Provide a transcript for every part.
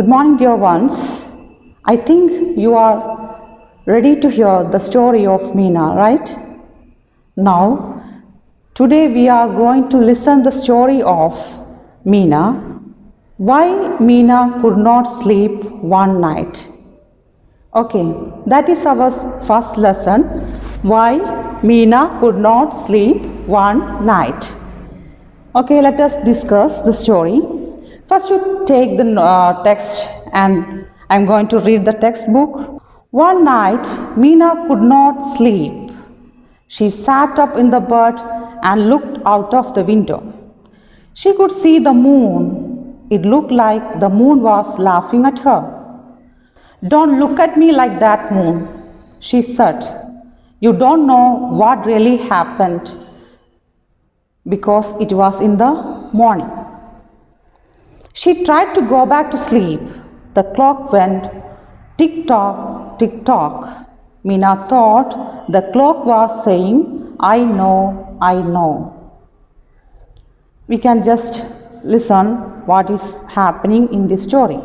Good morning, dear ones. I think you are ready to hear the story of Meena, right? Now, today we are going to listen the story of Meena. Why Meena could not sleep one night. Okay, that is our first lesson. Why Meena could not sleep one night. Okay, let us discuss the story. First, you take the text, and I'm going to read the textbook. One night, Meena could not sleep. She sat up in the bed and looked out of the window. She could see the moon. It looked like the moon was laughing at her. "Don't look at me like that, moon," she said. "You don't know what really happened," because it was in the morning. She tried to go back to sleep. The clock went tick-tock, tick-tock. Meena thought the clock was saying, "I know, I know." We can just listen what is happening in this story.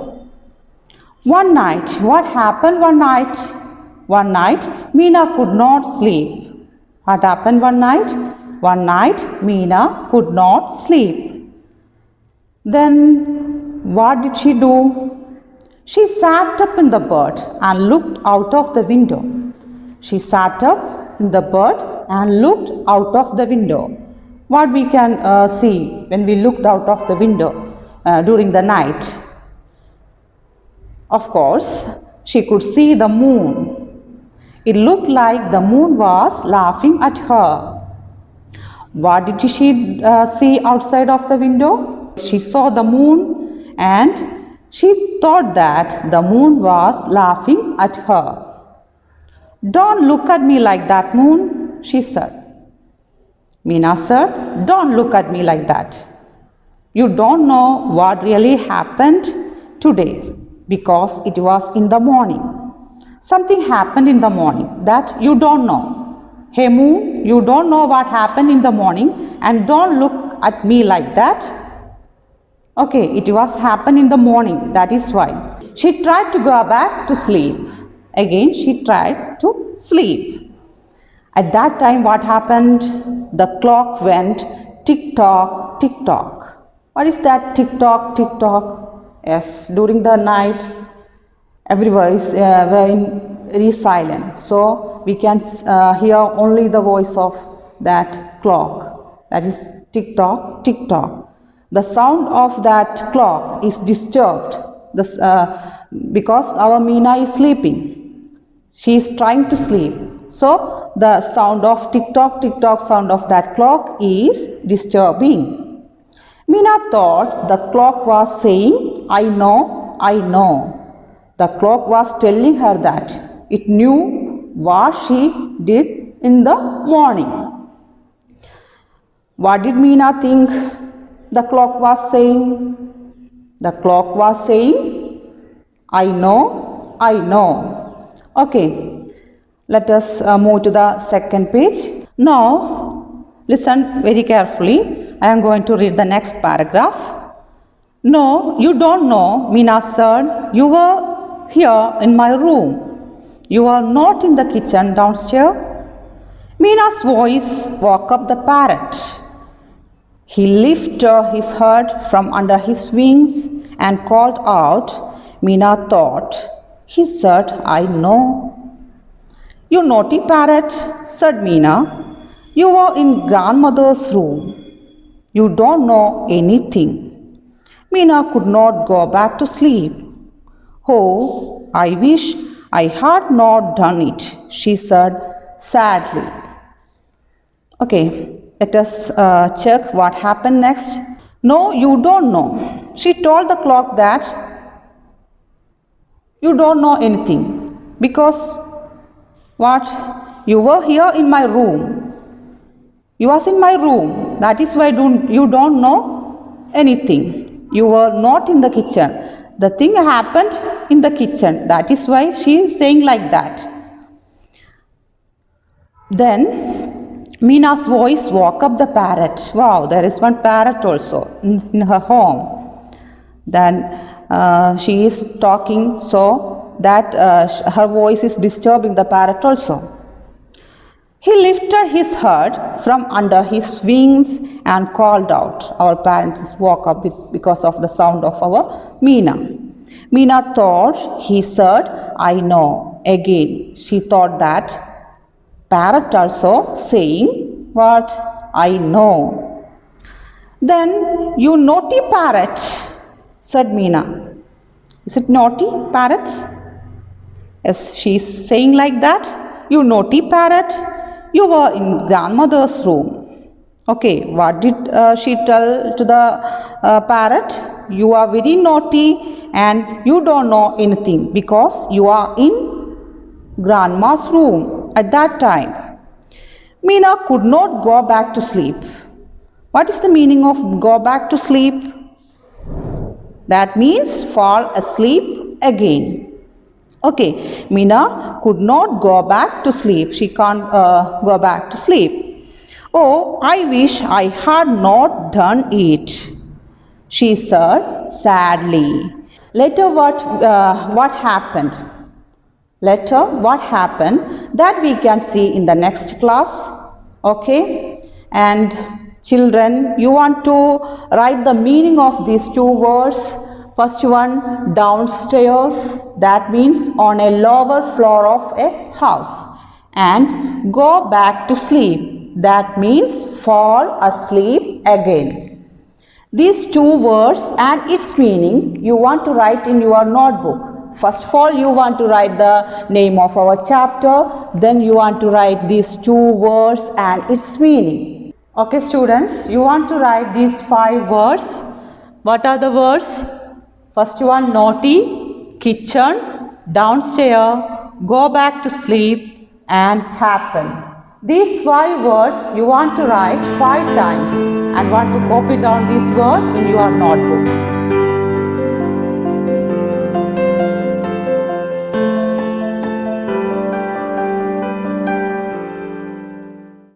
One night, what happened one night? One night, Meena could not sleep. What happened one night? One night, Meena could not sleep. Then what did she do? She sat up in the bed and looked out of the window. She sat up in the bed and looked out of the window. What we can see when we looked out of the window during the night? Of course, she could see the moon. It looked like the moon was laughing at her. What did she see outside of the window? She saw the moon and she thought that the moon was laughing at her. "Don't look at me like that, moon," she said. Meena said, "Don't look at me like that. You don't know what really happened today because it was in the morning. Something happened in the morning that you don't know. Hey moon, you don't know what happened in the morning and don't look at me like that." Okay, it was happened in the morning, that is why. She tried to go back to sleep. Again, she tried to sleep. At that time, what happened? The clock went tick-tock, tick-tock. What is that tick-tock, tick-tock? Yes, during the night, everywhere is very silent. So, we can hear only the voice of that clock. That is tick-tock, tick-tock. The sound of that clock is disturbed because our Meena is sleeping. She is trying to sleep. So, the sound of tick-tock, tick-tock sound of that clock is disturbing. Meena thought the clock was saying, "I know, I know." The clock was telling her that it knew what she did in the morning. What did Meena think the clock was saying? The clock was saying, "I know, I know." Okay, let us move to the second page. Now, listen very carefully. I am going to read the next paragraph. "No, you don't know," Meena said. "You were here in my room. You are not in the kitchen downstairs." Meena's voice woke up the parrot. He lifted his head from under his wings and called out. Meena thought he said, "I know." "You naughty parrot," said Meena. "You were in grandmother's room. You don't know anything." Meena could not go back to sleep. "Oh, I wish I had not done it," she said sadly. Okay, let us check what happened next. "No, you don't know." She told the clock that you don't know anything because what? You were here in my room. You was in my room. That is why you don't know anything. You were not in the kitchen. The thing happened in the kitchen. That is why she is saying like that. Then Meena's voice woke up the parrot. Wow, there is one parrot also in her home. Then she is talking so that her voice is disturbing the parrot also. He lifted his head from under his wings and called out. Our parents woke up because of the sound of our Meena. Meena thought he said, I know. Again, she thought that parrot also saying what? I know. Then, you naughty parrot, said Meena. Is it naughty, parrot? Yes, she is saying like that. You naughty parrot, you were in grandmother's room. Okay, what did she tell to the parrot? You are very naughty and you don't know anything because you are in grandma's room at that time. Meena could not go back to sleep. What is the meaning of go back to sleep? That means fall asleep again. Okay, Meena could not go back to sleep. She can't go back to sleep. Oh, I wish I had not done it, she said sadly. Later what happened? Later what happened that we can see in the next class. Okay, and children, you want to write the meaning of these two words. First one, downstairs, that means on a lower floor of a house. And go back to sleep, that means fall asleep again. These two words and its meaning you want to write in your notebook. First of all, you want to write the name of our chapter, then you want to write these two words and its meaning. Okay, students, you want to write these 5 words. What are the words? First one, naughty, kitchen, downstairs, go back to sleep, and happen. These 5 words you want to write 5 times and want to copy down this word in your notebook.